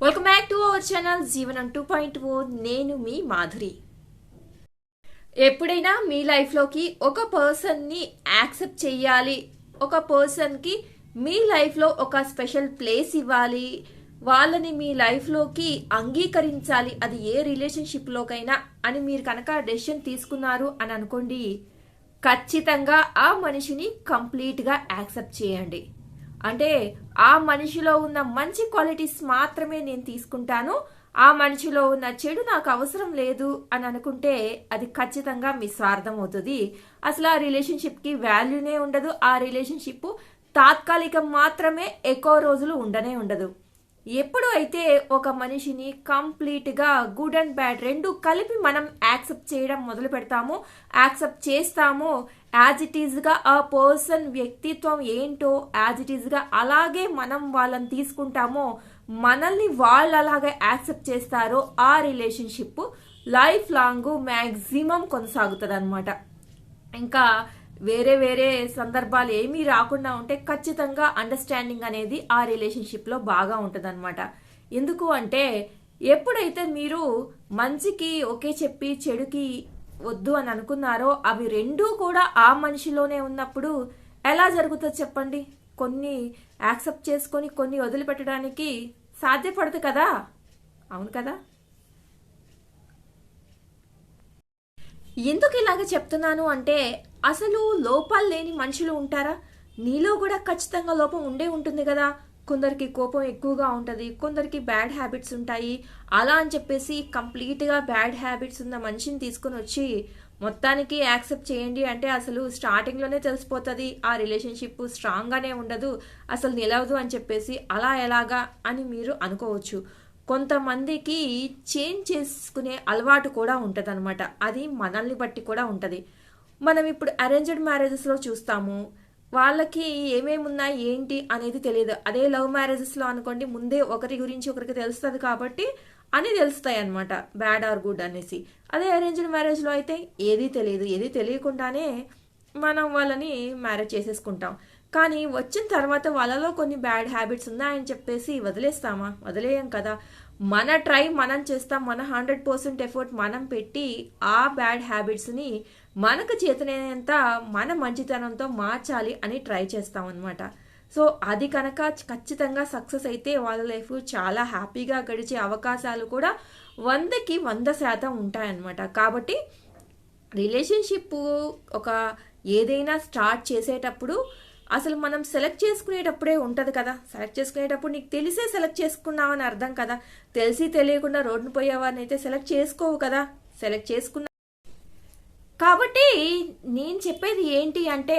Welcome back to our channel జీవనం 2.0. నేను మీ మాధురి. ఎప్పుడైనా మీ లైఫ్లోకి ఒక పర్సన్ని యాక్సెప్ట్ చెయ్యాలి, ఒక పర్సన్కి మీ లైఫ్లో ఒక స్పెషల్ ప్లేస్ ఇవ్వాలి, వాళ్ళని మీ లైఫ్లోకి అంగీకరించాలి, అది ఏ రిలేషన్షిప్లోకైనా అని మీరు కనుక డెసిషన్ తీసుకున్నారు అని అనుకోండి, ఖచ్చితంగా ఆ మనిషిని కంప్లీట్గా యాక్సెప్ట్ చేయండి. అంటే ఆ మనిషిలో ఉన్న మంచి క్వాలిటీస్ మాత్రమే నేను తీసుకుంటాను, ఆ మనిషిలో ఉన్న చెడు నాకు అవసరం లేదు అని అనుకుంటే అది ఖచ్చితంగా మీ స్వార్థం అవుతుంది. అసలు ఆ రిలేషన్షిప్కి వాల్యూనే ఉండదు. ఆ రిలేషన్షిప్ తాత్కాలికం మాత్రమే, ఎక్కువ రోజులు ఉండనే ఉండదు. ఎప్పుడు అయితే ఒక మనిషిని కంప్లీట్గా గుడ్ అండ్ బ్యాడ్ రెండు కలిపి మనం యాక్సెప్ట్ చేయడం మొదలు పెడతామో, యాక్సెప్ట్ చేస్తామో, యాజ్ ఇట్ ఈజ్గా ఆ పర్సన్ వ్యక్తిత్వం ఏంటో యాజ్ ఇట్ ఈజ్గా అలాగే మనం వాళ్ళని తీసుకుంటామో, మనల్ని వాళ్ళు అలాగే యాక్సెప్ట్ చేస్తారో ఆ రిలేషన్షిప్ లైఫ్ లాంగ్ మ్యాక్సిమం కొనసాగుతుంది అనమాట. ఇంకా వేరే వేరే సందర్భాలు ఏమీ రాకుండా ఉంటే ఖచ్చితంగా అండర్స్టాండింగ్ అనేది ఆ రిలేషన్షిప్లో బాగా ఉంటుంది అనమాట. ఎందుకు అంటే ఎప్పుడైతే మీరు మంచికి ఓకే చెప్పి చెడుకి వద్దు అని అనుకున్నారో అవి రెండూ కూడా ఆ మనిషిలోనే ఉన్నప్పుడు ఎలా జరుగుతుంది చెప్పండి? కొన్ని యాక్సెప్ట్ చేసుకొని కొన్ని వదిలిపెట్టడానికి సాధ్యపడదు కదా, అవును కదా? ఎందుకు ఇలాగ చెప్తున్నాను అంటే అసలు లోపాలు లేని మనుషులు ఉంటారా? నీలో కూడా ఖచ్చితంగా లోపం ఉండే ఉంటుంది కదా. కొందరికి కోపం ఎక్కువగా ఉంటుంది, కొందరికి బ్యాడ్ హ్యాబిట్స్ ఉంటాయి. అలా అని చెప్పేసి కంప్లీట్గా బ్యాడ్ హ్యాబిట్స్ ఉన్న మనిషిని తీసుకొని వచ్చి మొత్తానికి యాక్సెప్ట్ చేయండి అంటే అసలు స్టార్టింగ్లోనే తెలిసిపోతుంది ఆ రిలేషన్షిప్ స్ట్రాంగ్గానే ఉండదు, అసలు నిలవదు అని చెప్పేసి. అలా ఎలాగా అని మీరు అనుకోవచ్చు. కొంతమందికి చేంజ్ చేసుకునే అలవాటు కూడా ఉంటుంది అనమాట. అది మనల్ని బట్టి కూడా ఉంటుంది. మనం ఇప్పుడు అరేంజ్డ్ మ్యారేజెస్లో చూస్తాము, వాళ్ళకి ఏమేమి ఉన్నాయి ఏంటి అనేది తెలియదు. అదే లవ్ మ్యారేజెస్లో అనుకోండి, ముందే ఒకరి గురించి ఒకరికి తెలుస్తుంది కాబట్టి అని తెలుస్తాయి అనమాట, బ్యాడ్ ఆర్ గుడ్ అనేసి. అదే అరేంజ్డ్ మ్యారేజ్లో అయితే ఏది తెలియదు, ఏది తెలియకుండానే మనం వాళ్ళని మ్యారేజ్ చేసేసుకుంటాం. కానీ వచ్చిన తర్వాత వాళ్ళలో కొన్ని బ్యాడ్ హ్యాబిట్స్ ఉన్నాయని చెప్పేసి వదిలేస్తామా? వదిలేయం కదా. మన ట్రై మనం చేస్తాం, మన 100% ఎఫర్ట్ మనం పెట్టి ఆ బ్యాడ్ హ్యాబిట్స్ని మనకు చేతనైనంత మన మంచితనంతో మార్చాలి అని ట్రై చేస్తాం అనమాట. సో అది కనుక ఖచ్చితంగా సక్సెస్ అయితే వాళ్ళ లైఫ్ చాలా హ్యాపీగా గడిచే అవకాశాలు కూడా 100కి 100% ఉంటాయన్నమాట. కాబట్టి రిలేషన్షిప్ ఒక ఏదైనా స్టార్ట్ చేసేటప్పుడు అసలు మనం సెలెక్ట్ చేసుకునేటప్పుడే ఉంటుంది కదా. సెలెక్ట్ చేసుకునేటప్పుడు నీకు తెలిసే సెలెక్ట్ చేసుకున్నావని అర్థం కదా. తెలిసి తెలియకుండా రోడ్డును పోయేవారిని అయితే సెలెక్ట్ చేసుకోవు కదా. సెలెక్ట్ చేసుకున్నా కాబట్టి నేను చెప్పేది ఏంటి అంటే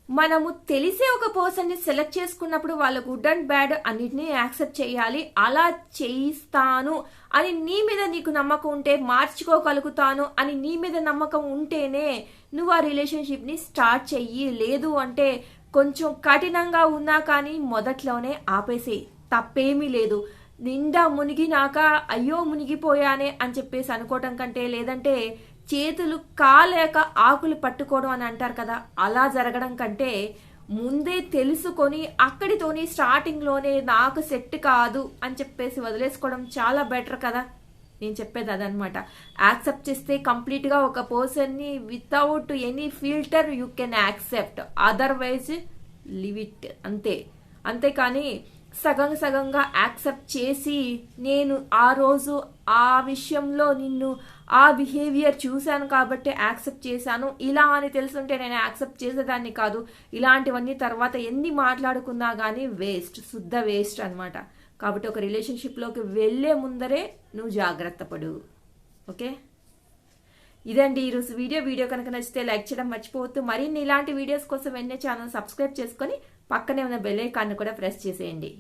మనము తెలిసే ఒక పర్సన్ని సెలెక్ట్ చేసుకున్నప్పుడు వాళ్ళ గుడ్ అండ్ బ్యాడ్ అన్నిటినీ యాక్సెప్ట్ చేయాలి. అలా చేయిస్తాను అని నీ మీద నీకు నమ్మకం ఉంటే, మార్చుకోగలుగుతాను అని నీ మీద నమ్మకం ఉంటేనే నువ్వు ఆ రిలేషన్షిప్ని స్టార్ట్ చెయ్యి. లేదు అంటే కొంచెం కఠినంగా ఉన్నా కానీ మొదట్లోనే ఆపేసేయి, తప్పేమీ లేదు. నిండా మునిగినాక అయ్యో మునిగిపోయానే అని చెప్పేసి అనుకోవటం కంటే, లేదంటే చేతులు కాలేక ఆకులు పట్టుకోవడం అని అంటారు కదా, అలా జరగడం కంటే ముందే తెలుసుకొని అక్కడితోని స్టార్టింగ్లోనే నాకు సెట్ కాదు అని చెప్పేసి వదిలేసుకోవడం చాలా బెటర్ కదా. నేను చెప్పేది అదనమాట. యాక్సెప్ట్ చేస్తే కంప్లీట్గా ఒక పర్సన్ని without any filter you can accept, otherwise live it, అంతే. అంతేకాని సగం సగంగా యాక్సెప్ట్ చేసి నేను ఆ రోజు ఆ విషయంలో నిన్ను ఆ బిహేవియర్ చూశాను కాబట్టి యాక్సెప్ట్ చేశాను, ఇలా అని తెలుసుంటే నేను యాక్సెప్ట్ చేసేదాన్ని కాదు, ఇలాంటివన్నీ తర్వాత ఎన్ని మాట్లాడుకున్నా కానీ వేస్ట్, శుద్ధ వేస్ట్ అనమాట. కాబట్టి ఒక రిలేషన్షిప్లోకి వెళ్ళే ముందరే నువ్వు జాగ్రత్త పడు. ఓకే, ఇదండి ఈరోజు వీడియో కనుక నచ్చితే లైక్ చేయడం మర్చిపోవద్దు. మరిన్ని ఇలాంటి వీడియోస్ కోసం వెంటనే ఛానల్ సబ్స్క్రైబ్ చేసుకొని పక్కనే ఉన్న బెల్ ఐకాన్ కూడా ప్రెస్ చేసేయండి.